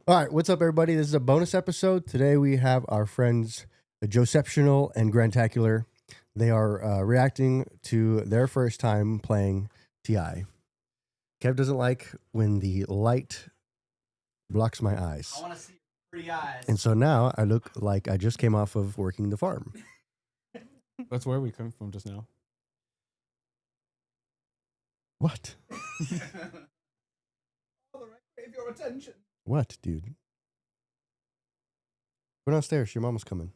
All right, what's up, everybody? This is a bonus episode. Today we have our friends Josephtional and Grantacular. They are reacting to their first time playing TI. Kev doesn't like when the light blocks my eyes. I want to see pretty eyes. And so now I look like I just came off of working the farm. That's where we come from just now. What? All the right, crave your attention. What, dude? Go downstairs. Your mama's coming.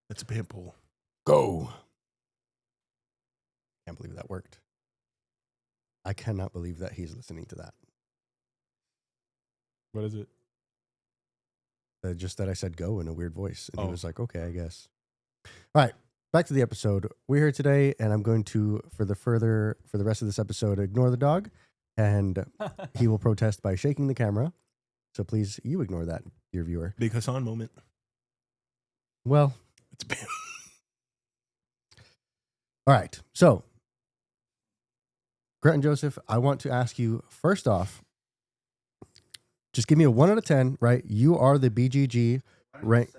That's a pimple. Go. Can't believe that worked. I cannot believe that he's listening to that. What is it? Just that I said go in a weird voice. And he Oh. was like, okay, I guess. All right, back to the episode. We're here today, and I'm going to, for the rest of this episode, ignore the dog, and he will protest by shaking the camera. So please, you ignore that, dear viewer. Big Hassan moment. Well, It's a pimple. all right. So, Grant and Joseph, I want to ask you, first off, just give me a 1 out of 10, right? You are the BGG rank.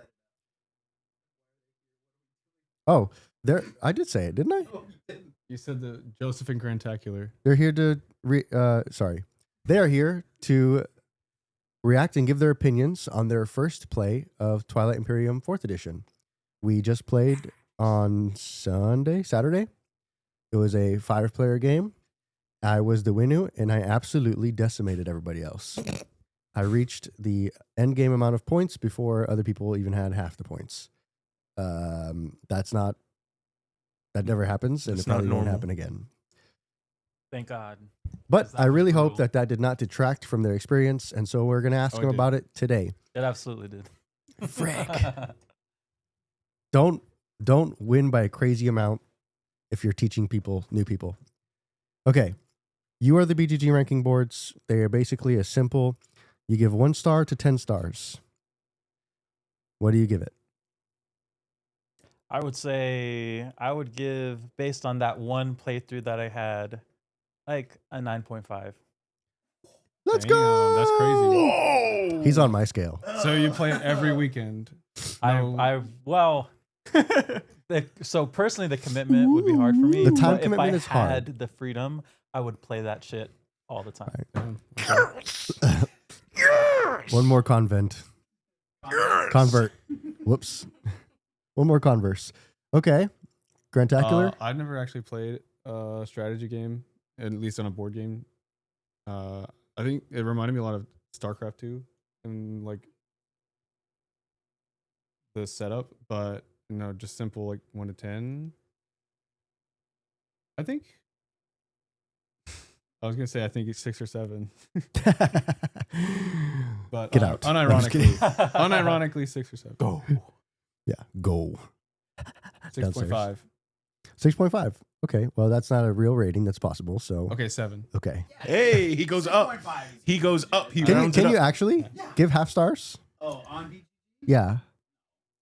Oh, there. I did say it, didn't I? You said the Joseph and Grantacular. They're here to They are here to react and give their opinions on their first play of Twilight Imperium 4th edition. We just played on Saturday. It was a 5-player game. I was the winner, and I absolutely decimated everybody else. I reached the end game amount of points before other people even had half the points. That never happens, and It's it probably not won't normal. happen again. Thank God. But That I was really hope brutal. that did not detract from their experience, and so we're going to ask Oh, it them did. about it today. It absolutely did. Frick. Don't win by a crazy amount if you're teaching new people. Okay, you are the BGG ranking boards. They are basically a simple, you give 1 star to 10 stars. What do you give it? I would say I would give, based on that one playthrough that I had, like a 9.5. Let's Damn, go! that's crazy. Whoa! He's on my scale. So you play it every weekend. No. So personally, the commitment would be hard for me. The time but commitment if is I hard. had the freedom, I would play that shit all the time. Damn. One more convent. Convert. Whoops. One more converse. Okay. Grantacular. I've never actually played a strategy game, at least on a board game. I think it reminded me a lot of StarCraft 2 and like the setup, but just simple like 1 to 10. I think I was gonna say I think it's 6 or 7, but Get out. I'm just kidding. unironically 6 or 7. Go. Yeah. Go. 6.5. 6.5. Okay. Well, that's not a real rating. That's possible. So, Okay, 7. okay. Hey, he goes up. He goes up. He Can rounds it you up. actually give half stars? Oh, on BG? Yeah.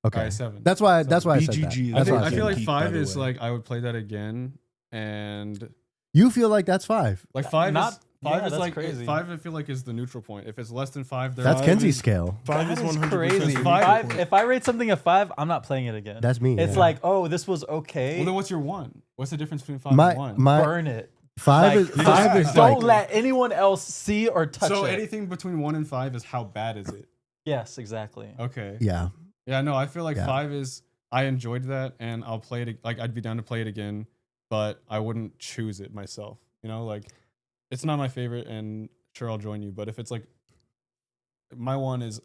Okay. Alright, 7. That's why I said that. BGG. That's why I I feel said like that. 5 by the is way. like I would play that again, and You feel like that's 5. like 5 Not- is yeah, that's like crazy. 5. I feel like is the neutral point. If it's less than 5, That's Five Kenzie's is- scale. 5 is That is 100% crazy. the Five- neutral point. If I rate something a 5, I'm not playing it again. That's me. It's yeah. like, oh, this was okay. Well, then what's your 1? What's the difference between 5 my and 1? my Burn it. 5 Like, is 5 is don't like let anyone else see or touch So it. anything between 1 and 5 is how bad is it? Yes, exactly. Okay. yeah. Yeah, no, I feel like Yeah. 5 is I enjoyed that, and I'll play it. Like I'd be down to play it again, but I wouldn't choose it myself. Like it's not my favorite, and sure I'll join you. But if it's like my 1 is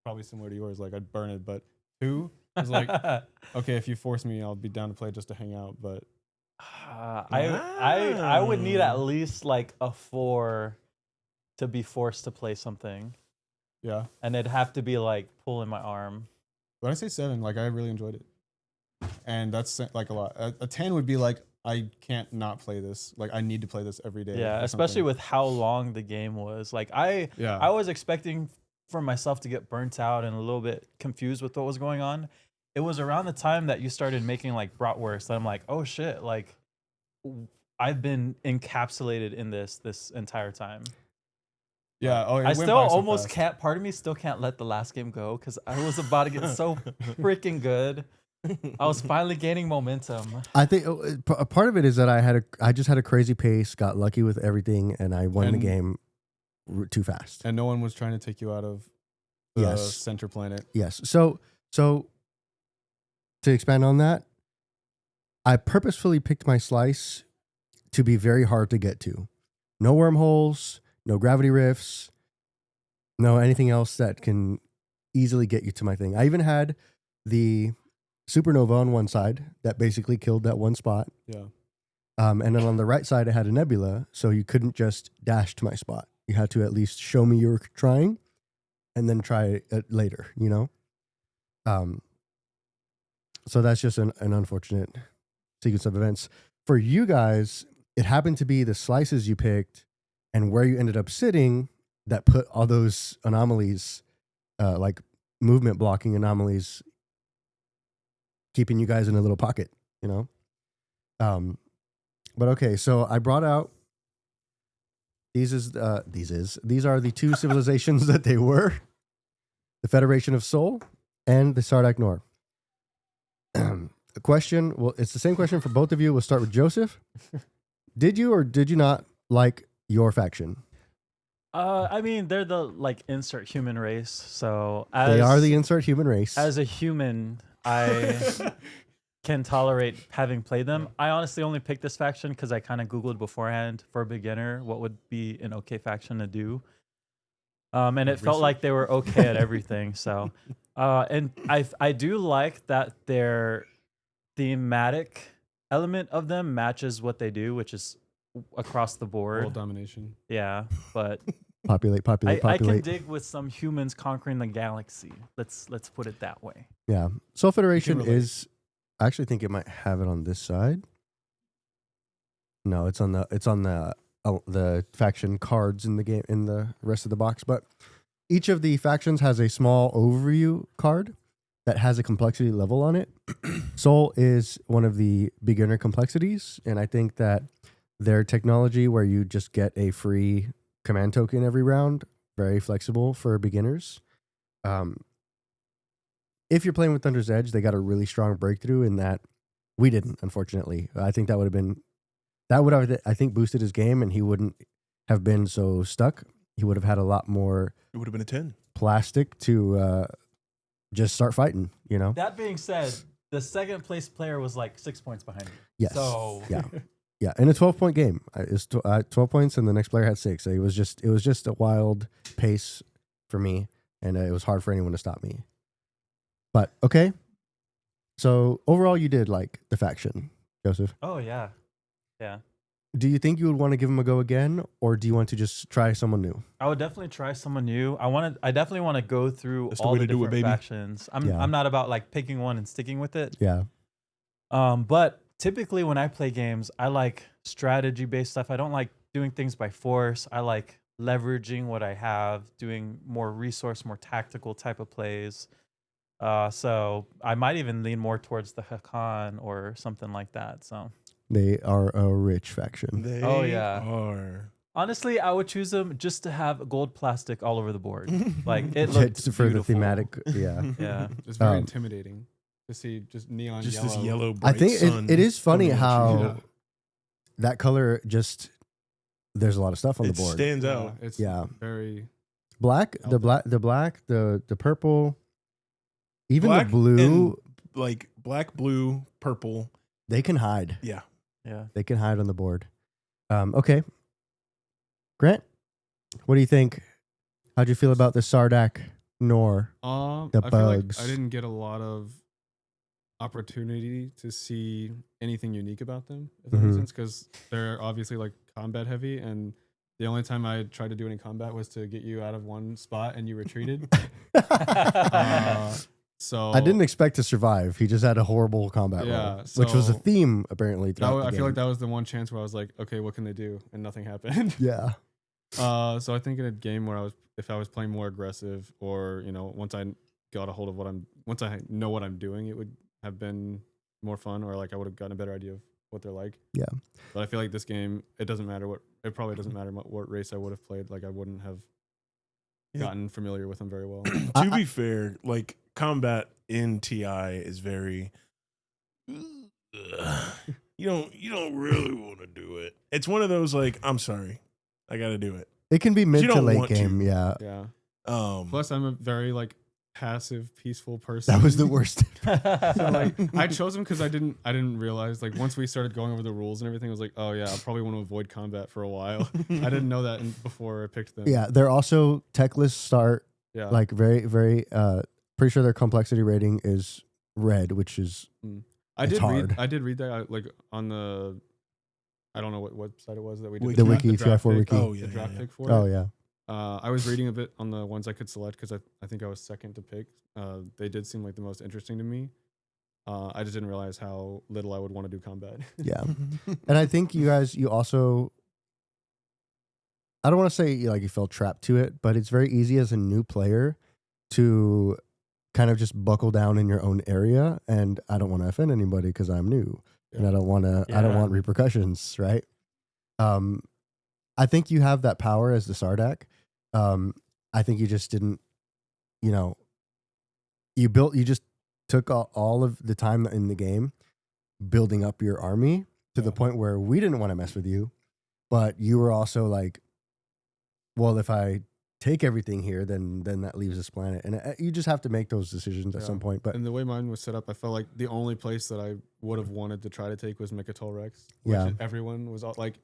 probably similar to yours, like I'd burn it. But 2 is like okay, if you force me, I'll be down to play just to hang out. But I would need at least like a 4 to be forced to play something, yeah, and it'd have to be like pulling my arm. but I say 7. Like I really enjoyed it, and that's like a lot. A 10 would be like I can't not play this. Like I need to play this every day. Yeah, or especially something. with how long the game was. Like I yeah. was expecting for myself to get burnt out and a little bit confused with what was going on. It was around the time that you started making like bratwurst that I'm like, oh shit, like I've been encapsulated in this entire time. Yeah. Oh, it I went still by so almost fast. can't. Part of me still can't let the last game go because I was about to get so freaking good. I was finally gaining momentum. I think a part of it is that I just had a crazy pace, got lucky with everything, and I won the And- game too fast. And no one was trying to take you out of the Yes. center planet. Yes. So to expand on that, I purposefully picked my slice to be very hard to get to. No wormholes, no gravity rifts, no anything else that can easily get you to my thing. I even had the supernova on one side that basically killed that one spot. Yeah. And then on the right side, it had a nebula, so you couldn't just dash to my spot. You had to at least show me you were trying, and then try it later. So that's just an unfortunate sequence of events. For you guys, it happened to be the slices you picked and where you ended up sitting that put all those anomalies, like movement blocking anomalies, keeping you guys in a little pocket, But okay, so I brought out these are the two civilizations that they were: the Federation of Sol and the Sardak Nor. The question, well, it's the same question for both of you. We'll start with Joseph. Did you or did you not like your faction? I mean, they're the like insert human race. So They are the insert human race. as a human, I can tolerate having played them. I honestly only picked this faction because I kind of Googled beforehand for a beginner what would be an okay faction to do. And it felt like they were okay at everything. So, and I do like that their thematic element of them matches what they do, which is across the board. World domination. Yeah, but populate. I can dig with some humans conquering the galaxy. Let's put it that way. Yeah. Soul Federation relate. is, I actually think it might have it on this side. No, it's on the faction cards in the game, in the rest of the box. But each of the factions has a small overview card that has a complexity level on it. Soul is one of the beginner complexities, and I think that their technology, where you just get a free command token every round, very flexible for beginners. If you're playing with Thunder's Edge, they got a really strong breakthrough in that we didn't, unfortunately. I think that would have, I think, boosted his game, and he wouldn't have been so stuck. He would have had a lot more It would have been a 10. plastic to just start fighting, That being said, the second place player was like 6 points behind me. Yes. So Yeah, in a 12-point game. It's 12 points, and the next player had 6. So it was just a wild pace for me, and it was hard for anyone to stop me. But, okay. So, overall, you did like the faction, Joseph. Oh yeah. Yeah. Do you think you would want to give them a go again, or do you want to just try someone new? I would definitely try someone new. I definitely want to go through That's the all way the to do it, different baby. factions. I'm Yeah. not about like picking one and sticking with it. Yeah. But typically when I play games, I like strategy based stuff. I don't like doing things by force. I like leveraging what I have, doing more resource, more tactical type of plays. So I might even lean more towards the Hakan or something like that. So They are a rich faction. They Oh, yeah. are. honestly, I would choose them just to have gold plastic all over the board. Like it looked Just for the beautiful. thematic. Yeah. Yeah. It's very Um, intimidating to see just neon Just yellow. this yellow I bright think sun it is funny coming at you. how that color just, there's a lot of stuff on It the board. stands Yeah, out. it's Yeah. very Black, out the there. black, the purple, even Black the blue, Like black, blue, purple. they can hide. Yeah. Yeah. They can hide on the board. Okay. Grant, what do you think? How'd you feel about the Sardak Nor? The I feel bugs. like I didn't get a lot of opportunity to see anything unique about them, if that Mhm. makes sense, because they're obviously like combat heavy, and the only time I tried to do any combat was to get you out of one spot and you retreated. So I didn't expect to survive. He just had a horrible combat Yeah, roll, which was a so- theme apparently. that, Throughout I the feel like game. that was the one chance where I was like, okay, what can they do? And nothing happened. Yeah. So I think in a game where if I was playing more aggressive, or once I got a hold of once I know what I'm doing, it would have been more fun, or like I would have gotten a better idea of what they're like. Yeah. But I feel like this game, it probably doesn't matter what race I would have played. Like I wouldn't have Yeah. gotten familiar with them very well. To be fair, like combat in TI is very. You don't really want to do it. It's one of those like, I'm sorry, I got to do it. It can be mid you to don't late want to. game. Yeah. Yeah. Um, Plus, I'm a very like passive, peaceful person. That was the worst. So like, I chose them because I didn't realize like once we started going over the rules and everything, I was like, oh yeah, I'll probably want to avoid combat for a while. I didn't know that before I picked them. Yeah. They're also tech lists start Yeah. like very, very, pretty sure their complexity rating is red, which is, I it's did hard. read. I did read that like on the. I don't know what website it was that we did The wiki, draft TI4 pick, wiki. Oh, yeah, the yeah, draft yeah. pick for oh it. yeah. I was reading a bit on the ones I could select because I think I was second to pick. They did seem like the most interesting to me. I just didn't realize how little I would want to do combat. Yeah. And I think you also, I don't want to say like you felt trapped to it, but it's very easy as a new player to kind of just buckle down in your own area. And I don't want to offend anybody because I'm new and I don't want to, I don't Yeah. want repercussions. Right. I think you have that power as the Sardak. I think you just didn't, you just took all of the time in the game building up your army to the point where we didn't want to mess with you, but you were also like, well, if I take everything here, then that leaves this planet, and you just have to make those decisions at some point. But And the way mine was set up, I felt like the only place that I would have wanted to try to take was Mechatol Rex. Which Yeah. everyone was like,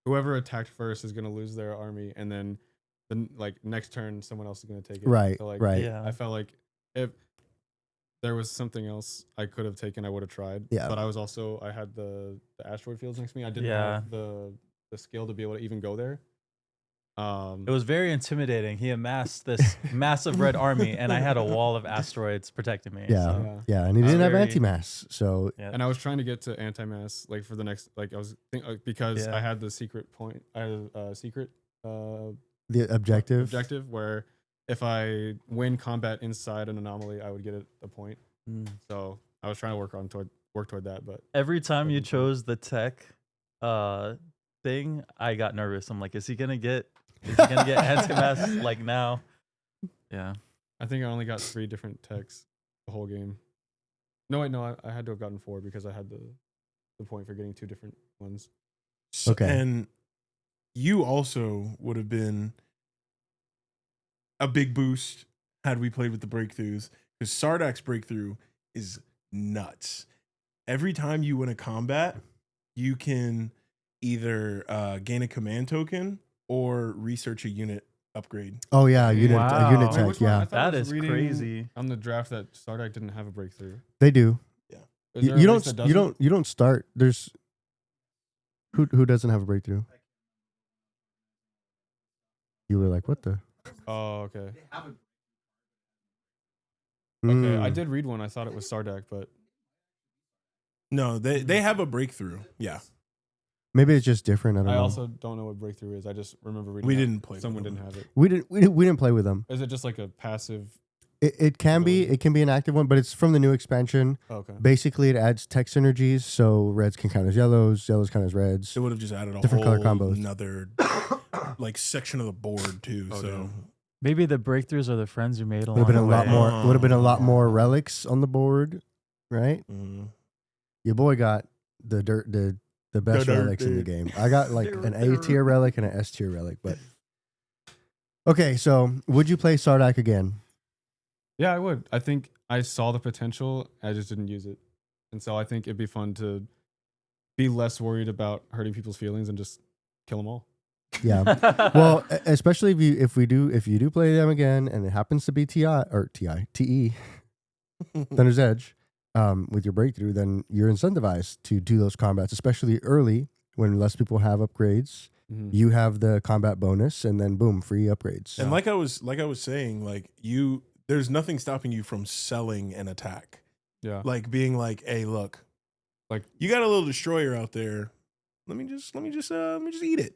whoever attacked first is going to lose their army, and then like next turn someone else is going to take it. Right, So, like, right. Yeah. I felt like if there was something else I could have taken, I would have tried. Yeah. But I had the asteroid fields next to me. I didn't Yeah. have the skill to be able to even go there. It was very intimidating. He amassed this massive red army, and I had a wall of asteroids protecting me. Yeah, so, yeah, and he didn't have very- anti-mass, so yeah. And I was trying to get to anti-mass like for the next because Yeah. I had the secret point. I had a secret the objective. objective where if I win combat inside an anomaly, I would get a point. Mm. So I was trying to work toward that, but Every time you Doesn't count. chose the tech thing, I got nervous. I'm like, is he gonna get anti-mass like now? Yeah. I think I only got 3 different techs the whole game. No, wait, no, I had to have gotten 4 because I had the point for getting 2 different ones. Okay. And you also would have been a big boost had we played with the breakthroughs, because Sardak's breakthrough is nuts. Every time you win a combat, you can either gain a command token or research a unit upgrade. Oh yeah, unit Wow. unit Wait, tech. which one? I Yeah, thought I That was is reading crazy. On the draft that Sardak didn't have a breakthrough. they do. Is You, there a you race that don't you doesn't? don't start. There's who doesn't have a breakthrough? You were like, what the? Oh, okay. Okay, I Mm. did read one. I thought it was Sardak, but No, they have a breakthrough. Yeah, Maybe it's just different. I don't I know. also don't know what breakthrough is. I just remember reading. we that didn't play. Someone with didn't them. have it. we didn't play with them. Is it just like a passive? It can be Ability. an active one, but it's from the new expansion. Oh, okay. Basically, it adds tech synergies, so reds can count as yellows, yellows count as reds. It would have just added a Different whole color combos. another like section of the board too. Oh, so damn. Maybe the breakthroughs are the friends you made Would along have been the a lot way. more. Would have been a lot more relics on the board, right? mm. Your boy got the best The dirt, relics in the dude. game. I got like an A tier relic and an S tier relic, but okay. So, would you play Sardak again? Yeah, I would. I think I saw the potential. I just didn't use it, and so I think it'd be fun to be less worried about hurting people's feelings and just kill them all. Yeah. Well, especially if you do play them again, and it happens to be TE, Thunder's Edge, with your breakthrough, then you're incentivized to do those combats, especially early when less people have upgrades. Mhm. You have the combat bonus, and then boom, free upgrades. And like I was saying, like there's nothing stopping you from selling an attack. Yeah. Like being like, hey, look, Like- you got a little destroyer out there. Let me just eat it,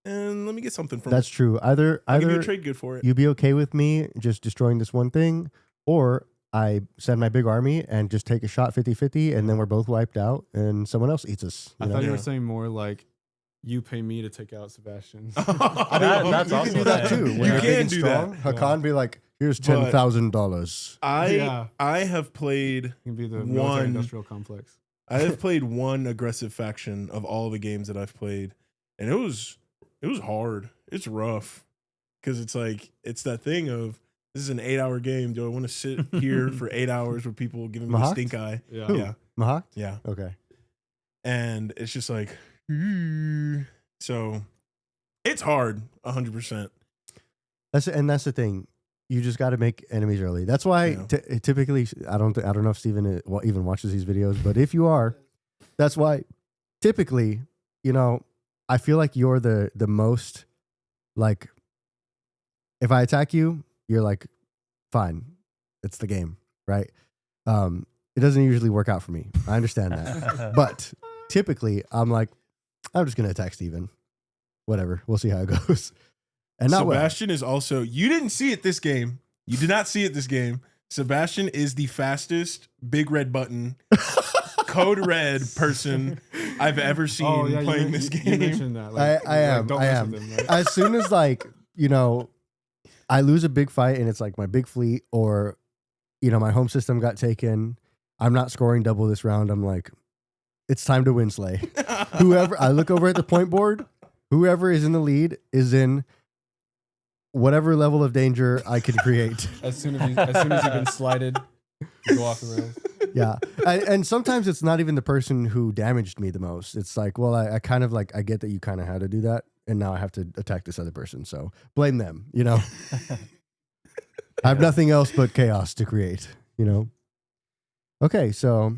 and let me get something from That's it. true. I'll give you Either a trade good for it. you be okay with me just destroying this one thing, or I send my big army and just take a shot 50-50, and then we're both wiped out, and someone else eats us. I you thought know? you were Yeah. saying more like you pay me to take out Sebastian. That's you also can do that thing. too. You When you're big can and do strong, that. Hakan be like, here's But- $10,000. I have played You can be the One- military industrial complex. I have played one aggressive faction of all the games that I've played, and it was hard. It's rough because it's like it's that thing of this is an 8-hour game. Do I want to sit here for 8 hours with people giving me Mahawked? stink eye? Yeah. Who? Yeah, Mahawk? yeah, Okay. and it's just like so. It's hard, 100%. That's the thing. You just got to make enemies early. That's why Yeah. typically I don't know if Steven even watches these videos, but if you are, that's why typically, I feel like you're the most like if I attack you, you're like fine. It's the game, right? It doesn't usually work out for me. I understand that. But typically I'm like I'm just going to attack Steven. Whatever. We'll see how it goes. And not well. Sebastian is also. You didn't see it this game. You did not see it this game. Sebastian is the fastest big red button code red person I've ever seen playing this You game. mentioned that. I am. Don't I mess am. with him, right? As soon as I lose a big fight and it's like my big fleet or, my home system got taken. I'm not scoring double this round. I'm like, it's time to win slay. Whoever I look over at the point board, whoever is in the lead is in whatever level of danger I can create. As soon as you've been slighted, you go off the rails. Yeah. And sometimes it's not even the person who damaged me the most. It's like, well, I kind of like, I get that you kind of had to do that. And now I have to attack this other person. So blame them, I have nothing else but chaos to create, Okay. So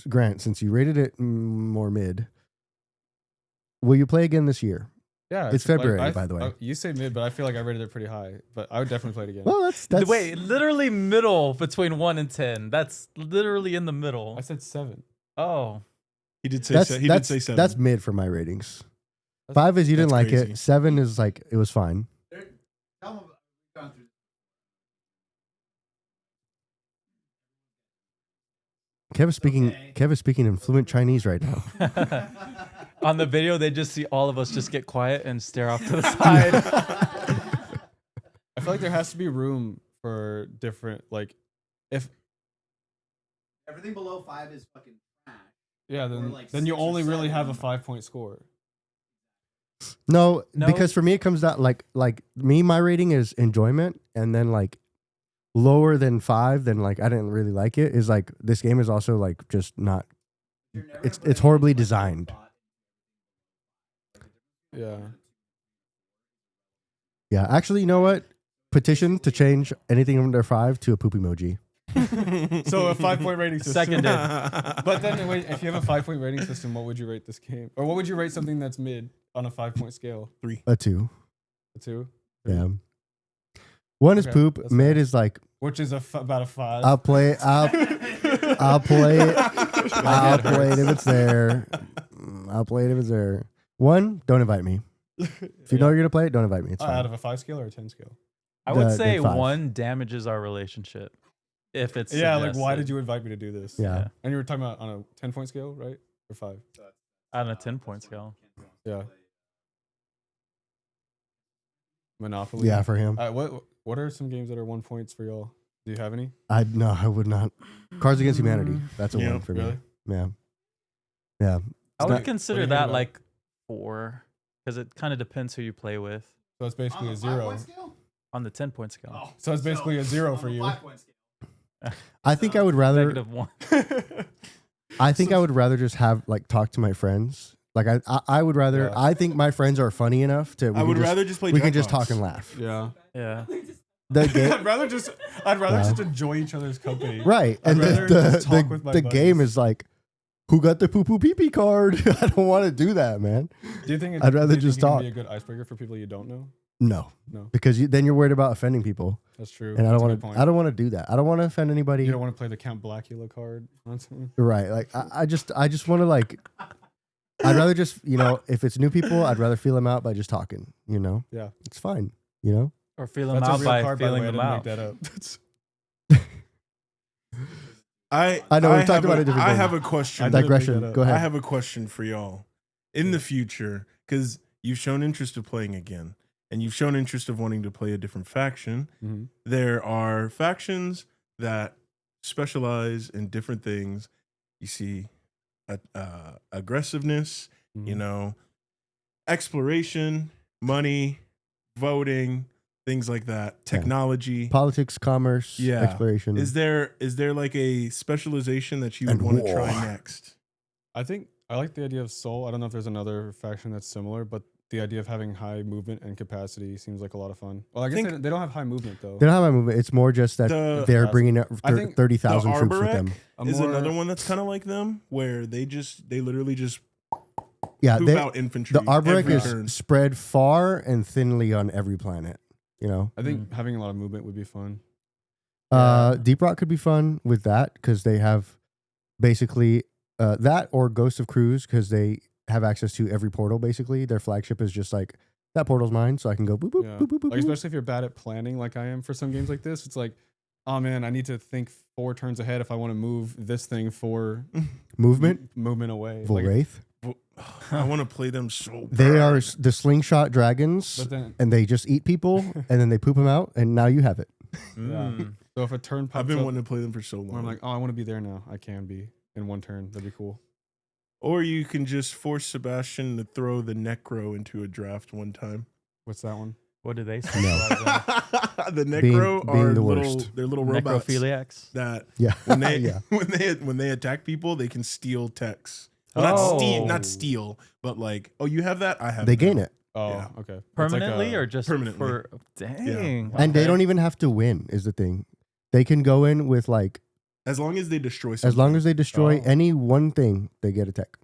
Grant, since you rated it more mid, will you play again this year? Yeah, It's February, by the way. You say mid, but I feel like I rated it pretty high. But I would definitely play it again. Well, that's Wait, literally middle between 1 and 10. That's literally in the middle. I said 7. Oh, He did say. He did say 7. That's mid for my ratings. That's- 5 is you didn't that's like crazy. it. 7 is like it was fine. Kev is speaking in fluent Chinese right now. on the video, they just see all of us just get quiet and stare off to the side. I feel like there has to be room for different, like, if Everything below 5 is fucking trash. then like then you 6 or only really 7. have a 5-point score. No, No. because for me it comes down like me, my rating is enjoyment, and then like lower than 5, then like I didn't really like it. Is like this game is also like just not. You're never It's gonna put horribly anything like designed. Yeah. Yeah, actually, you know what? Petition to change anything under 5 to a poop emoji. So a 5-point rating system. Seconded. But then wait, if you have a 5-point rating system, what would you rate this game? Or what would you rate something that's mid on a 5-point scale? 3. A 2. A 2? Yeah. 1 is Okay, poop. that's Mid fair. is like Which is about a 5. I'll play it. I'll play it. I'll play it if it's there. I'll play it if it's there. 1, don't invite me. If you know you're gonna play it, don't invite me. It's out fine. of a 5 scale or a 10 scale? I would The say 5. 1 damages our relationship. If it's Yeah, like why suggested. did you invite me to do this? Yeah. And you were talking about on a 10-point scale, right? Or 5? On a 10-point scale. Yeah. Monopoly. Yeah, for him. What are some games that are 1 points for y'all? Do you have any? I would not. Cards Against Humanity. That's a Yeah, 1 for really? me. Yeah. Yeah. I It's would not- consider what do you think that about- like 4 because it kind of depends who you play with So it's basically On a the 0. 5-point scale? on the 10-point scale. Oh, So it's basically a 0 on for the you. 5-point scale. I think I would rather. -1. I think I would rather just have like talk to my friends. Like I would rather. Yeah. I think my friends are funny enough to. I would rather just play. We can just Jackbox. talk and laugh. Yeah. Yeah. The game, I'd rather just enjoy each other's company. right? I'd And rather the just talk with my the game buddies. is like, who got the poo poo pee pee card? I don't want to do that, man. Do you think I'd rather do you just think it can talk. be a good icebreaker for people you don't know? No, No. because then you're worried about offending people, That's true. and I That's don't a want good to. point. I don't want to do that. I don't want to offend anybody. You don't want to play the Count Blackula card on something? Right. Like I just want to like. I'd rather just if it's new people, I'd rather feel them out by just talking. Yeah. It's fine. You know. Or feel them That's a out real by card, by the feeling way. I them didn't out. make that up. That's I know, we've have talked about a- it different I things. have a question. I didn't make Digression. that up. Go ahead. I have a question for y'all. In the future, because you've shown interest of playing again, and you've shown interest of wanting to play a different faction. Mm-hmm. There are factions that specialize in different things. You see, aggressiveness. You Mm-hmm. know, exploration, money, voting, things like that. Technology. Politics, commerce, Yeah. exploration. Is there like a specialization that you And would want to try war. next? I think I like the idea of Soul. I don't know if there's another faction that's similar, but the idea of having high movement and capacity seems like a lot of fun. Well, I guess Think- they don't have high movement though. They don't have my movement. It's more just that The- they're That's- bringing up I think 30,000 The troops with Arborec them. is more- another one that's kind of like them, where they literally just Yeah, poop out infantry. the Arborec every is turn. spread far and thinly on every planet. You know, I think having a lot of movement would be fun. Deep Rock could be fun with that because they have basically that or Ghost of Cruise because they have access to every portal. Basically, their flagship is just like that portal's mine, so I can go boop boop Yeah. boop boop boop. Like boop. especially if you're bad at planning, like I am for some games like this. It's like, oh man, I need to think 4 turns ahead if I want to move this thing for Movement, movement away. Like, Volwraith. I want to play them so. They bad. are the slingshot dragons, but then, and they just eat people, and then they poop them out, and now you have it. Mm. so if a turn pops I've been up wanting to play them for so long. where I'm like, oh, I want to be there now. I can be in 1 turn. That'd be cool. Or you can just force Sebastian to throw the Necro into a draft one time. What's that one? What do they specialize in? The Necro being are the little. worst. They're little robots Necrophiliacs. that Yeah, when they yeah. when they attack people, they can steal techs. Well, Oh. not steal, but like, oh, you have that? I have. They that. gain it, Oh, Yeah. okay. It's like Permanently a- or just permanently. for dang. and they okay. don't even have to win. Is the thing. They can go in with like As long as they destroy something. as long as they destroy Oh. any one thing, they get a tech.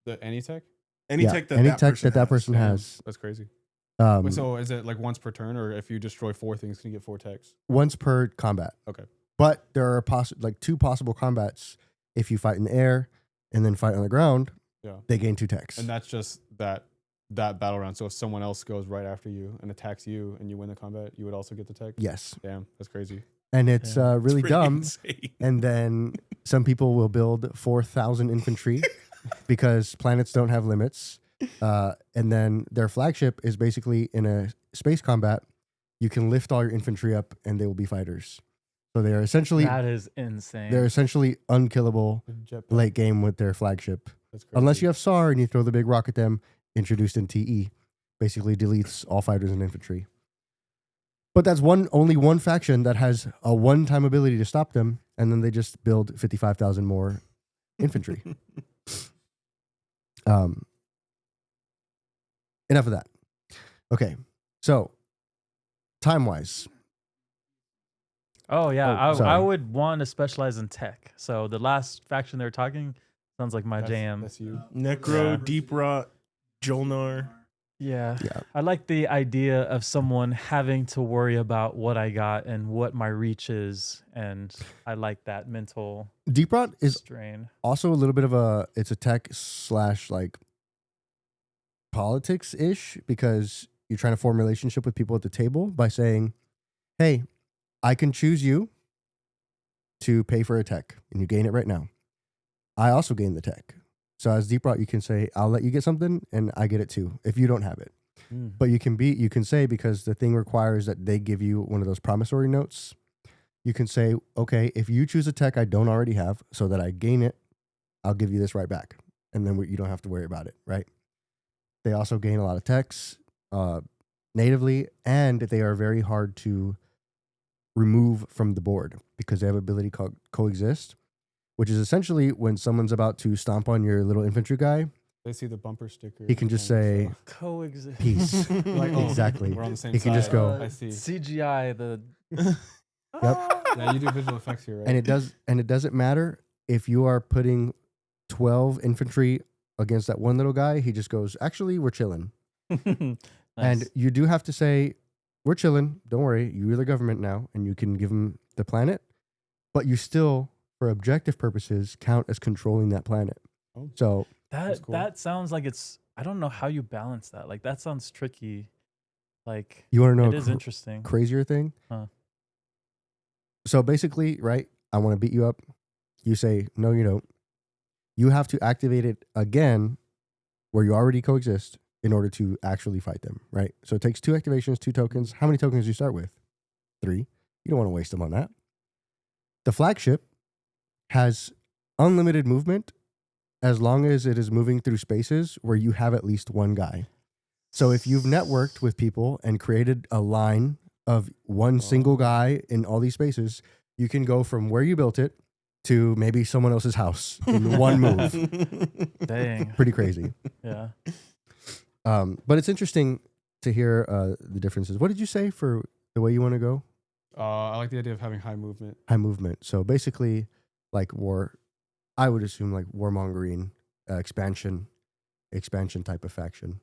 the any tech. any Yeah, tech that any that tech person that has. person Damn, has. That's crazy. Um, Wait, so is it like once per turn, or if you destroy 4 things, can you get 4 techs? once per combat. Okay. But there are like 2 possible combats. If you fight in the air and then fight on the ground, Yeah. they gain 2 techs. And that's just that battle round. So if someone else goes right after you and attacks you and you win the combat, you would also get the tech. Yes, Damn, that's crazy. and it's Yeah. really Pretty dumb. insane. And then some people will build 4,000 infantry because planets don't have limits. And then their flagship is basically in a space combat. You can lift all your infantry up, and they will be fighters. So they are essentially That is insane. they're essentially unkillable Jetpack. late game with their flagship, That's crazy. unless you have SAR and you throw the big rock at them. Introduced in TE, basically deletes all fighters and infantry. But that's only one faction that has a one-time ability to stop them, and then they just build 55,000 more infantry. Enough of that. Okay, so time-wise, Oh yeah, Oh, I sorry. would want to specialize in tech. So the last faction they were talking sounds like my jam. That's you. Necro, Yeah. Deep Rot, Jolnar. Yeah. Yeah. I like the idea of someone having to worry about what I got and what my reach is, and I like that mental Deep Rot is strain. also a little bit of it's a tech / like politics ish because you're trying to form a relationship with people at the table by saying, hey, I can choose you to pay for a tech and you gain it right now. I also gain the tech. So as Deep Rot, you can say, I'll let you get something and I get it too if you don't have it. But you can say, because the thing requires that they give you one of those promissory notes, you can say, okay, if you choose a tech I don't already have so that I gain it, I'll give you this right back. And then you don't have to worry about it, right? They also gain a lot of techs natively, and they are very hard to remove from the board because they have ability called Coexist, which is essentially when someone's about to stomp on your little infantry guy, They see the bumper sticker. he can just and say, Coexist. peace. like, oh, Exactly. We're on the same He side. can just go, I see. CGI the. Yeah, you do visual effects here, right? and it doesn't matter if you are putting 12 infantry against that one little guy. He just goes, actually, we're chilling. Nice. And you do have to say, we're chilling. Don't worry. You're the government now, and you can give them the planet. But you still, for objective purposes, count as controlling that planet. Oh. So That's that cool. that sounds like it's. I don't know how you balance that. Like that sounds tricky. Like you want to know it a is interesting. crazier thing? Huh. So basically, right, I want to beat you up. You say, no, you don't. You have to activate it again where you already coexist in order to actually fight them, right? So it takes 2 activations, 2 tokens. How many tokens do you start with? 3. You don't want to waste them on that. The flagship has unlimited movement as long as it is moving through spaces where you have at least one guy. So if you've networked with people and created a line of one single guy in all these spaces, you can go from where you built it to maybe someone else's house in one move. Dang. Pretty crazy. Yeah. But it's interesting to hear the differences. What did you say for the way you want to go? I like the idea of having high movement. High movement. So basically, like I would assume like warmongering, expansion type of faction.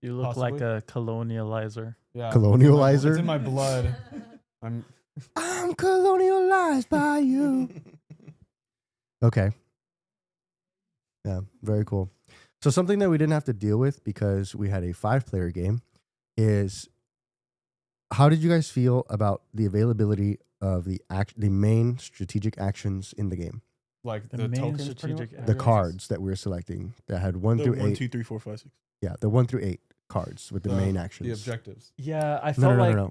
You look Possibly. like a colonializer. Yeah, Colonializer? It's in my blood. I'm colonialized by you. Okay. Yeah, very cool. So something that we didn't have to deal with because we had a 5-player game is, how did you guys feel about the availability of the main strategic actions in the game? like The the main tokens, pretty much? strategic The Yes. cards that we were selecting that had 1 The through 1, 8. 2, 3, 4, 5, 6. Yeah, the 1 through 8 cards with the main The actions. objectives. Yeah, I No, felt no, like no.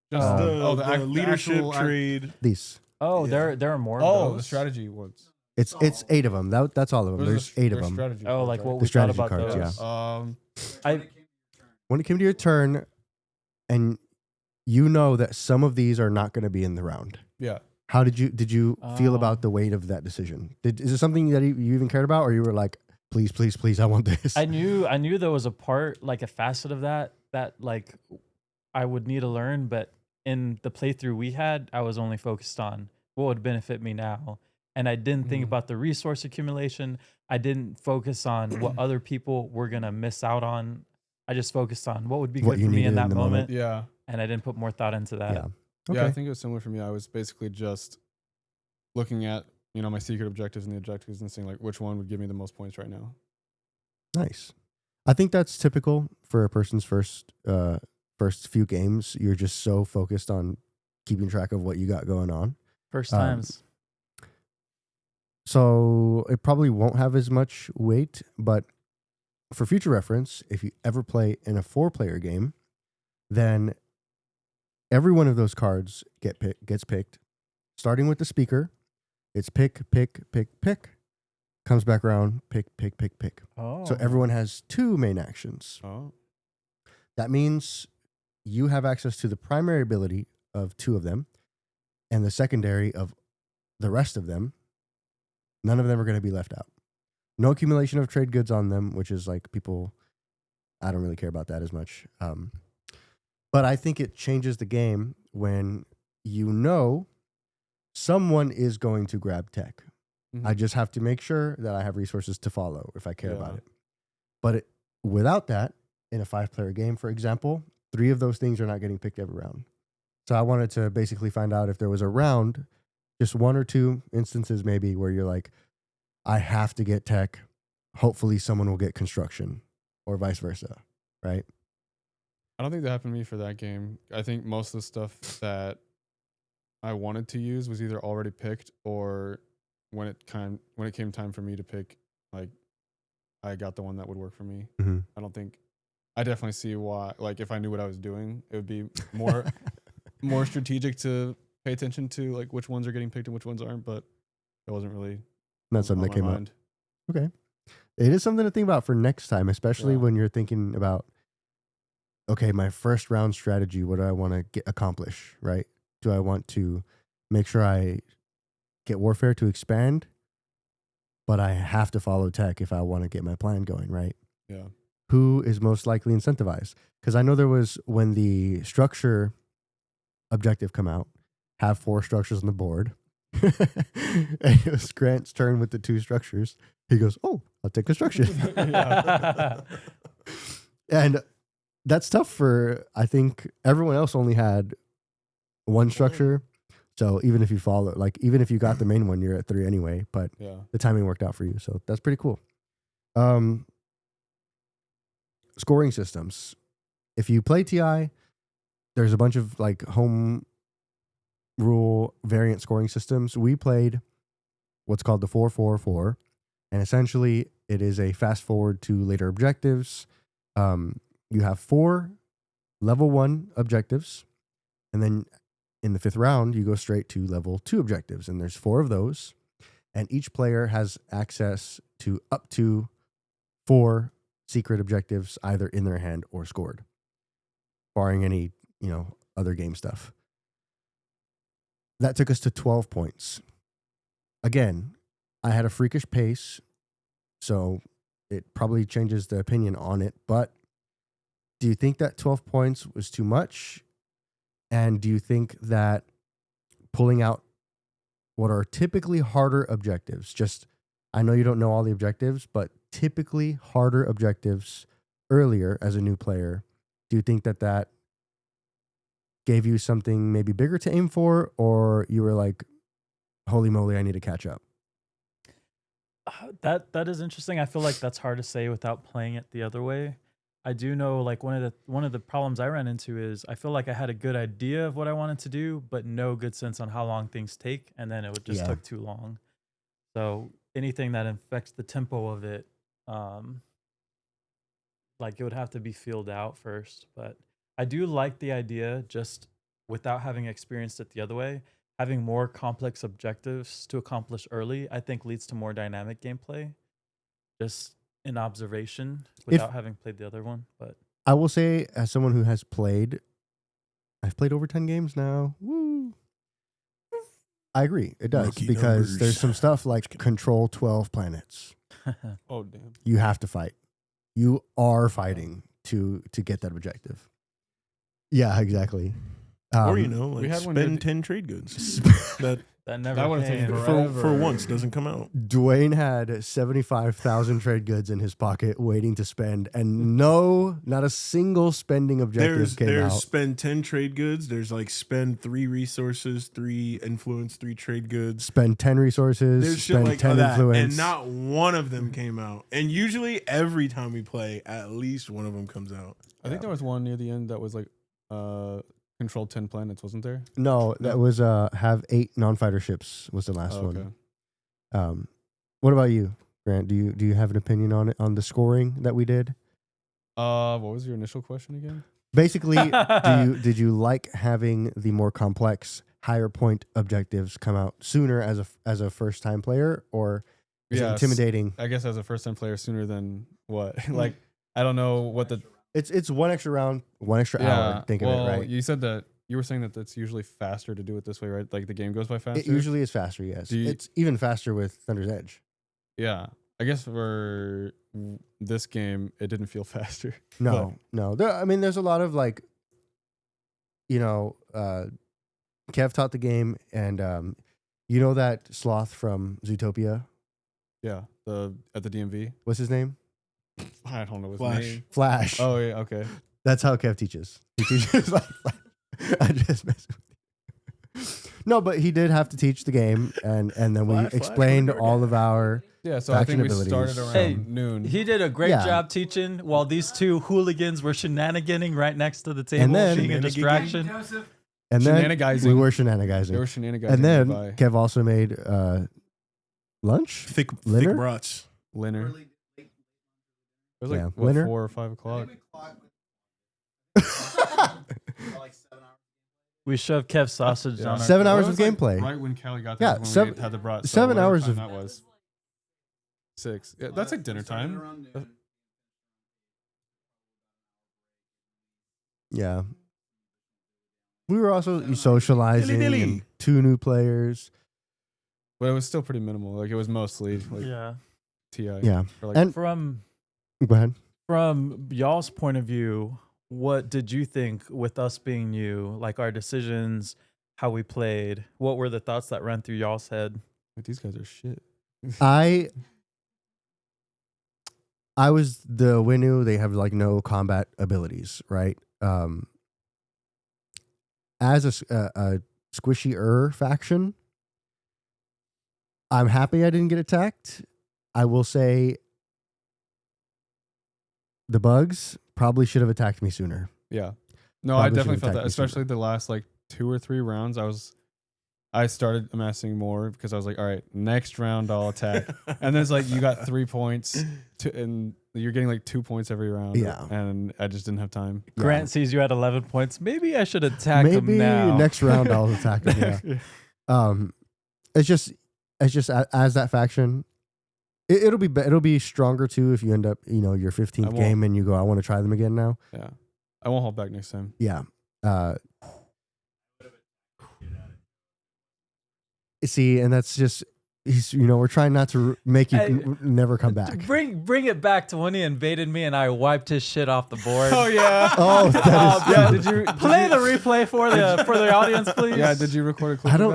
Just The leadership actual trade. These. there are more of Oh, those. the strategy ones. It's 8 of them. That's all of them. There's 8 of them. Strategy Oh, ones, like right? what The we thought strategy about cards, those. yeah. I When it came to your turn, and you know that some of these are not going to be in the round. Yeah. How did you feel Oh. about the weight of that decision? Is it something that you even cared about, or you were like, please, please, please, I want this? I knew there was a part, like a facet of that like I would need to learn, but in the playthrough we had, I was only focused on what would benefit me now. And I didn't think Mhm. about the resource accumulation. I didn't focus on what other people were gonna miss out on. I just focused on what would be What good you for me needed in that in the moment. Yeah. And I didn't put more thought into that. Yeah. Yeah, I Okay. think it was similar for me. I was basically just looking at, my secret objectives and the objectives and seeing like which one would give me the most points right now. Nice. I think that's typical for a person's first few games. You're just so focused on keeping track of what you got going on. First Um, times. So it probably won't have as much weight, but for future reference, if you ever play in a 4-player game, then every one of those cards gets picked, starting with the speaker. It's pick, comes back around, pick. Oh. So everyone has 2 main actions. Oh. That means you have access to the primary ability of 2 of them and the secondary of the rest of them. None of them are going to be left out. No accumulation of trade goods on them, which is like people, I don't really care about that as much. But I think it changes the game when someone is going to grab tech. Mhm. I just have to make sure that I have resources to follow if I care about Yeah. it. But without that, in a 5-player game, for example, 3 of those things are not getting picked every round. So I wanted to basically find out if there was a round, just 1 or 2 instances maybe where you're like, I have to get tech. Hopefully someone will get construction or vice versa, right? I don't think that happened to me for that game. I think most of the stuff that I wanted to use was either already picked or when it came time for me to pick, like I got the one that would work for me. Mhm. I definitely see why, like if I knew what I was doing, it would be more strategic to pay attention to like which ones are getting picked and which ones aren't, but it wasn't really That's something on that my came mind. up. Okay. It is something to think about for next time, especially Yeah. when you're thinking about, okay, my first round strategy, what do I want to accomplish, right? Do I want to make sure I get warfare to expand, but I have to follow tech if I want to get my plan going, right? Yeah. Who is most likely incentivized? Because I know there was, when the structure objective come out, have 4 structures on the board. And it was Grant's turn with the 2 structures. He goes, oh, I'll take construction. And that's tough for, I think everyone else only had 1 structure. So even if you follow, like even if you got the main one, you're at 3 anyway, but Yeah. the timing worked out for you. So that's pretty cool. Scoring systems. If you play TI, there's a bunch of like home rule variant scoring systems. We played what's called the 4-4-4, and essentially it is a fast forward to later objectives. You have 4 level 1 objectives, and then in the 5th round you go straight to level 2 objectives, and there's 4 of those, and each player has access to up to 4 secret objectives either in their hand or scored, barring any other game stuff. That took us to 12 points. Again, I had a freakish pace, so it probably changes the opinion on it, but do you think that 12 points was too much? And do you think that pulling out what are typically harder objectives, I know you don't know all the objectives, but typically harder objectives earlier as a new player, do you think that gave you something maybe bigger to aim for, or you were like, holy moly, I need to catch up? That is interesting. I feel like that's hard to say without playing it the other way. I do know, like, one of the problems I ran into is I feel like I had a good idea of what I wanted to do, but no good sense on how long things take, and then it would just took too long. So anything that affects the tempo of it, like, it would have to be filled out first. But I do like the idea, just without having experienced it the other way. Having more complex objectives to accomplish early, I think, leads to more dynamic gameplay. Just in observation, without having played the other one. But I will say, as someone who has played, I've played over 10 games now. Woo! I agree, it does, Rookie because numbers. there's some stuff like control 12 planets. Oh damn. You have to fight. You are fighting to get that objective. Yeah, exactly. Or we like had one spend good- 10 trade goods. that that never That would've came. taken forever. for once doesn't come out. Dwayne had 75,000 trade goods in his pocket waiting to spend, and not a single spending objective came There's out. spend 10 trade goods. There's like spend 3 resources, 3 influence, 3 trade goods. Spend 10 resources, There's shit spend like 10 that, influence. and not one of them came out. And usually every time we play, at least one of them comes out. I think there was one near the end that was like control 10 planets, wasn't there? No, that was have 8 non-fighter ships was the last Oh, okay. one. What about you, Grant? Do you have an opinion on it, on the scoring that we did? What was your initial question again? Basically, did you like having the more complex, higher point objectives come out sooner as a first time player, or is it Yes. intimidating? I guess as a first time player, sooner than what? Like, I don't know what the It's one extra round, one extra hour. Think of it, right? You said that you were saying that it's usually faster to do it this way, right? Like the game goes by faster. It usually is faster. Yes, it's even faster with Thunder's Edge. Yeah, I guess for this game, it didn't feel faster. No. There's a lot of like, Kev taught the game, and that sloth from Zootopia. Yeah, at the DMV. What's his name? I don't know his Flash. name. Flash. Oh yeah, okay. That's how Kev teaches. He teaches like I just mess with you. No, but he did have to teach the game, and then we Flash, explained Flash, all of our. Yeah, so I Faction think we abilities. started around Hey, noon. He did a great Yeah. job teaching while these two hooligans were shenaniganing right next to the table, then- being a distraction. Joseph, And then Shenanigizing. we were They shenanigizing. were shenanigans. And then by Kev also made lunch. Thick Linner? brats. Linner. It early, late, was like Yeah, what, Linner? 4 or 5 o'clock. maybe clock like 7 hours. We shoved Kev's sausage Yeah. on our 7 Well, hours it of was like gameplay. right when Callie got Yeah, there, was when seven- we had the brat. So 7 whatever hours time of- that was 6. Yeah, that's like dinner Started time. around noon. Yeah. We were also socializing, Dilly-dilly. and 2 new players. But it was still pretty minimal. Like it was mostly like Yeah. TI. Yeah. Or, like, And From go ahead. y'all's point of view, what did you think with us being new, like our decisions, how we played? What were the thoughts that ran through y'all's head? like, these guys are shit. I was the Winu. They have like no combat abilities, right? As a squishy faction, I'm happy I didn't get attacked. I will say the bugs probably should have attacked me sooner. Yeah. No, Probably I should've definitely felt attacked that. me sooner. Especially the last like 2 or 3 rounds. I was I started amassing more because I was like, all right, next round I'll attack. And then it's like you got 3 points and you're getting like 2 points every round. Yeah. And I just didn't have time. Grant sees you at 11 points. Maybe I should attack him Maybe now. next round I'll attack him. Yeah. It's just as that faction, it'll be stronger too if you end up your 15th game and you go, I want to try them again now. Yeah. I won't hold back next time. Yeah. See, and that's just we're trying not to make you never come back. Bring it back to when he invaded me and I wiped his shit off the board. Oh yeah. Oh, that is yeah. true. Did you Play the replay for the audience, please? Yeah. Did you record a clip? I of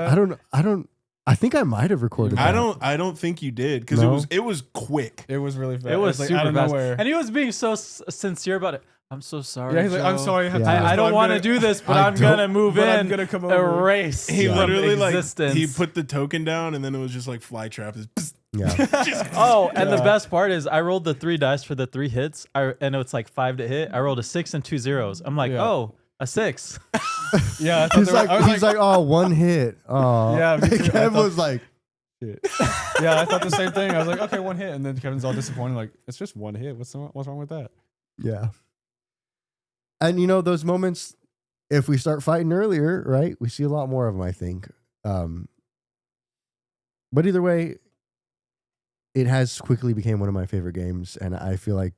that? don't. I think I might have recorded. I that. I don't think you did because No? it was quick. It was really fast. It was like super out of fast. nowhere. And he was being so sincere about it. I'm so sorry. Yeah, he's like, I'm Joe. sorry. I, had to Yeah. do this, I but don't I'm want to gonna- do this, but I I'm gonna don't- move but in. I'm gonna come over. Erase. He from literally existence. he put the token down and then it was just like fly trap. Yeah. Oh, and the best part is I rolled the 3 dice for the 3 hits. And it's like 5 to hit. I rolled a 6 and 2 zeros. I'm like, Yeah. oh, a 6. Yeah, I thought He's they were- like, I was oh, one hit. Oh, Yeah, me too. I Kev thought- was like, Shit. Yeah, I thought the same thing. I was like, okay, 1 hit, and then Kevin's all disappointed. Like, it's just 1 hit. What's wrong with that? yeah. And those moments, if we start fighting earlier, right, we see a lot more of them, I think. But either way, it has quickly became one of my favorite games, and I feel like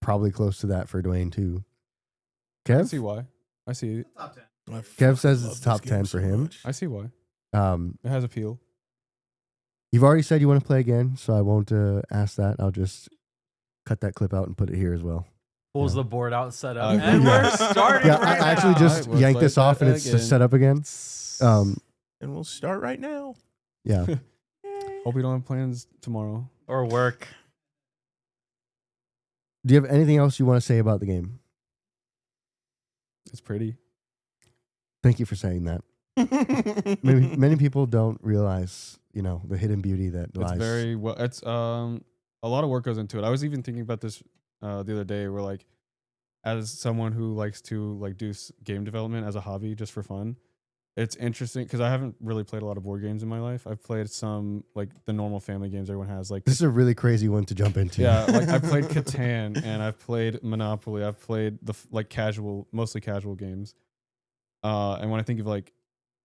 probably close to that for Dwayne too. I see Kev? why. I see. Top 10. Kev says it's top 10 for him. I see why. Um, It has appeal. You've already said you want to play again, so I won't ask that. I'll just cut that clip out and put it here as well. Pulls Yeah. the board out, set up. Okay. And Yeah. we're starting Yeah, right I actually now. just Alright, we'll yanked play this off that and it's again. just set up again. And we'll start right now. Yeah. Hope we don't have plans tomorrow. Or work. Do you have anything else you want to say about the game? It's pretty. Thank you for saying that. Many people don't realize, the hidden beauty that lies. It's very well. It's a lot of work goes into it. I was even thinking about this the other day. Where like, as someone who likes to like do game development as a hobby just for fun, it's interesting because I haven't really played a lot of board games in my life. I've played some like the normal family games everyone has. Like This is a really crazy one to jump into. yeah, like I played Catan and I've played Monopoly. I've played the mostly casual games. And when I think of like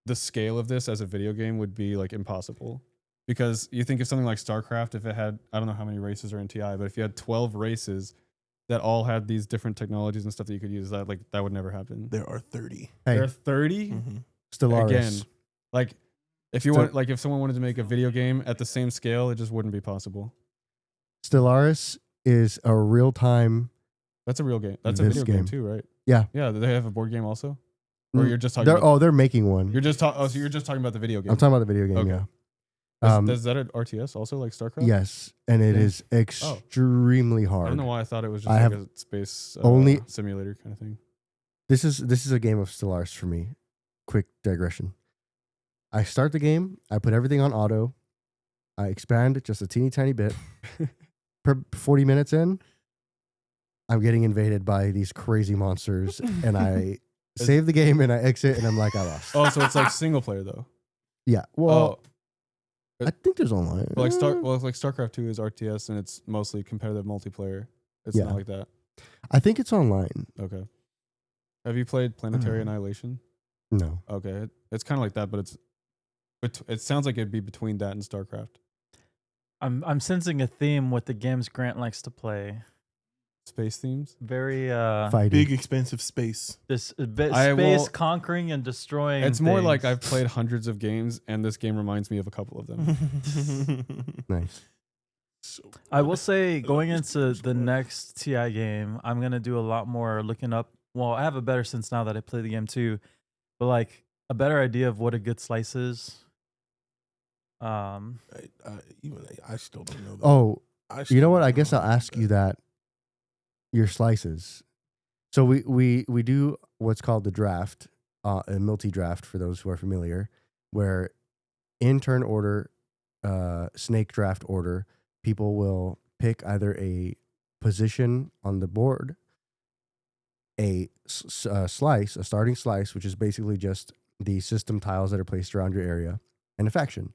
the scale of this as a video game would be like impossible. Because you think of something like StarCraft, if it had, I don't know how many races are in TI, but if you had 12 races that all had these different technologies and stuff that you could use, that would never happen. There are 30. Hey, There are 30? Stellaris. Again, like if you So- want, like if someone wanted to make a video game at the same scale, it just wouldn't be possible. Stellaris is a real-time. That's a real game. That's a This video game game. too, right? Yeah. Yeah, do they have a board game also? Or you're just talking They're making one. You're just talking. Oh, so you're just talking about the video game. I'm talking about the video game, Okay. yeah. Is that an RTS also like StarCraft? Yes, and it Yeah. is extremely I hard. don't know why I thought it was just I like have a space only- simulator kind of thing. This is a game of Stellaris for me. Quick digression. I start the game. I put everything on auto. I expand just a teeny tiny bit. 40 minutes in, I'm getting invaded by these crazy monsters, and I save the game and I exit, and I'm like, I lost. Oh, so it's like single player though. Yeah. Well, Oh, I think there's online. like StarCraft 2 is RTS and it's mostly competitive multiplayer. It's Yeah. not like that. I think it's online. Okay. Have you played Planetary Annihilation? No. Okay, it's kind of like that, but it sounds like it'd be between that and StarCraft. I'm sensing a theme with the games Grant likes to play. Space themes. Very Fighting. Big expensive space. this a bit I space will- conquering and destroying. It's more like things. I've played hundreds of games, and this game reminds me of a couple of them. Nice. I will say going Just into push the one. next TI game, I'm gonna do a lot more looking up. Well, I have a better sense now that I play the game too, but like a better idea of what a good slice is. I still don't know that. Oh, I you know what? still I don't guess know I'll about ask you that. Your slices. So we do what's called the draft, a multi-draft for those who are familiar, where in turn order, snake draft order, people will pick either a position on the board a slice, a starting slice, which is basically just the system tiles that are placed around your area, and a faction.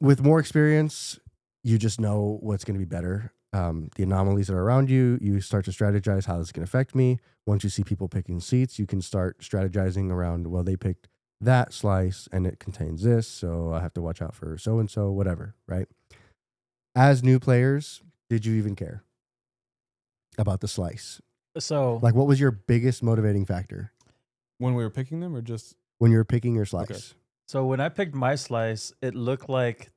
With more experience, you just know what's going to be better. The anomalies that are around you, you start to strategize how this is going to affect me. Once you see people picking seats, you can start strategizing around, well, they picked that slice and it contains this, so I have to watch out for so-and-so, whatever, right? As new players, did you even care about the slice? So Like, what was your biggest motivating factor When we were picking them, or just when you were picking your slice? So when I picked my slice, it looked like,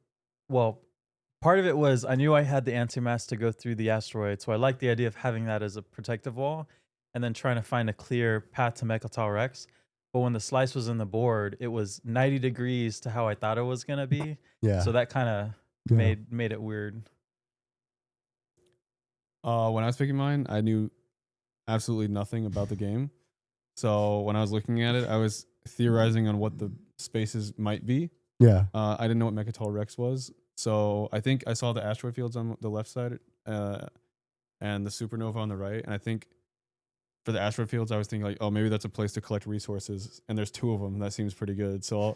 well, part of it was I knew I had the anti-mass to go through the asteroid, so I liked the idea of having that as a protective wall, and then trying to find a clear path to Mechatol Rex. But when the slice was in the board, it was 90 degrees to how I thought it was gonna be. Yeah. So that kind of Yeah. made it weird. when I was picking mine, I knew absolutely nothing about the game. So when I was looking at it, I was theorizing on what the spaces might be. Yeah. I didn't know what Mechatol Rex was. So I think I saw the asteroid fields on the left side and the supernova on the right. And I think for the asteroid fields, I was thinking like, oh, maybe that's a place to collect resources. And there's 2 of them. That seems pretty good. So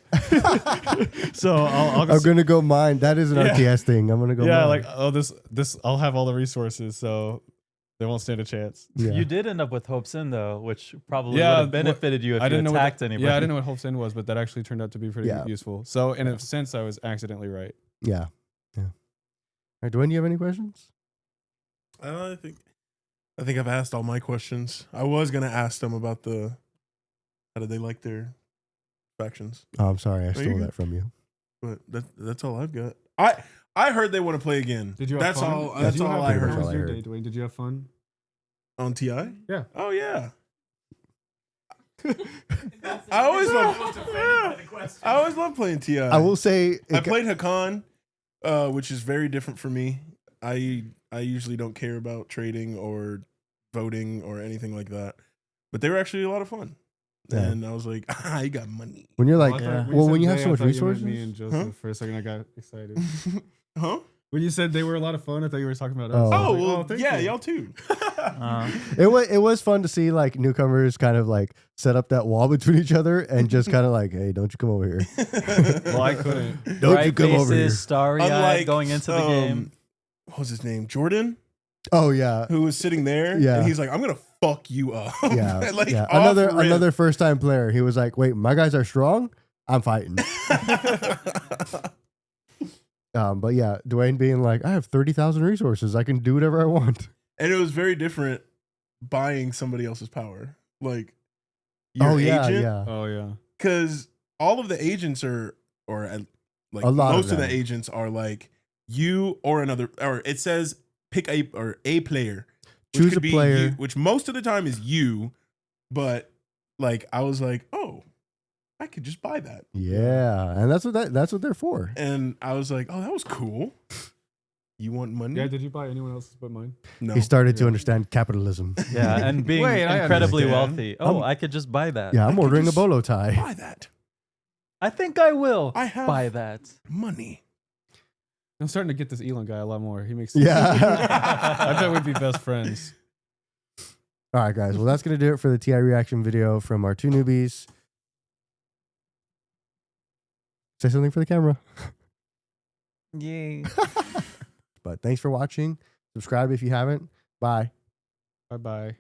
I'll I'm going to go mine. That is an Yeah. RTS thing. I'm going to go yeah, mine. like, oh, this I'll have all the resources. So they won't stand a chance. Yeah. You did end up with Hope's End though, which probably Yeah, would have benefited you if I you didn't know attacked what anybody. Yeah, I didn't know what Hope's End was, but that actually turned out to be pretty Yeah. useful. So in a sense, I was accidentally right. Yeah. Yeah. All right, Dwayne, do you have any questions? I think I've asked all my questions. I was gonna ask them about how did they like their factions, Oh, I'm sorry. I you stole good. that from you. but that's all I've got. I heard they want to play again. Did you? Have That's fun? all. Did That's you all have I fun? Pretty How much heard all was I your heard. day, Dwayne? Did you have fun? on TI. Yeah. Oh yeah. I always love. I always love playing TI. I will say, I played Hakan, which is very different for me. I usually don't care about trading or voting or anything like that, but they were actually a lot of fun. Yeah. And I was like, I got money. when you're like, Yeah. well, when you have so much resources, me and Joseph Huh? for a second, I got excited. Huh? When you said they were a lot of fun, I thought you were talking about us. Oh. I was Oh, like, well, thank yeah, you. y'all too. it was fun to see like newcomers kind of like set up that wall between each other and just kind of like, hey, don't you come over here. Well, I couldn't. Don't you Bright come over here. faces, starry-eyed Unlike, going into the game. What was his name? Jordan, Oh yeah. who was sitting there. Yeah. And he's like, I'm going to fuck you up. Yeah. Like, yeah. off rip. Another first time player. He was like, wait, my guys are strong. I'm fighting. But yeah, Dwayne being like, I have 30,000 resources. I can do whatever I want. And it was very different buying somebody else's power. Like, your Oh yeah, agent. yeah. Oh yeah. Because all of the agents like A lot of most of the them. agents are like you or another, or it says pick a player. which Choose could a be player. you, which most of the time is you, but like I was like, oh, I could just buy that. Yeah, and that's what they're for. And I was like, oh, that was cool. You want money? Yeah. Did you buy anyone else's but mine? No. He started to Yeah. understand capitalism. Yeah, and being Wait, I incredibly understand. wealthy. Oh, I'm- I could just buy that. Yeah, I I'm could ordering a just bolo tie. buy that. I think I will I have buy that. money. I'm starting to get this Elon guy a lot more. He makes Yeah. I bet we'd be best friends. All right, guys. Well, that's going to do it for the TI reaction video from our 2 newbies. Say something for the camera. Yay. But thanks for watching. Subscribe if you haven't. Bye. Bye bye.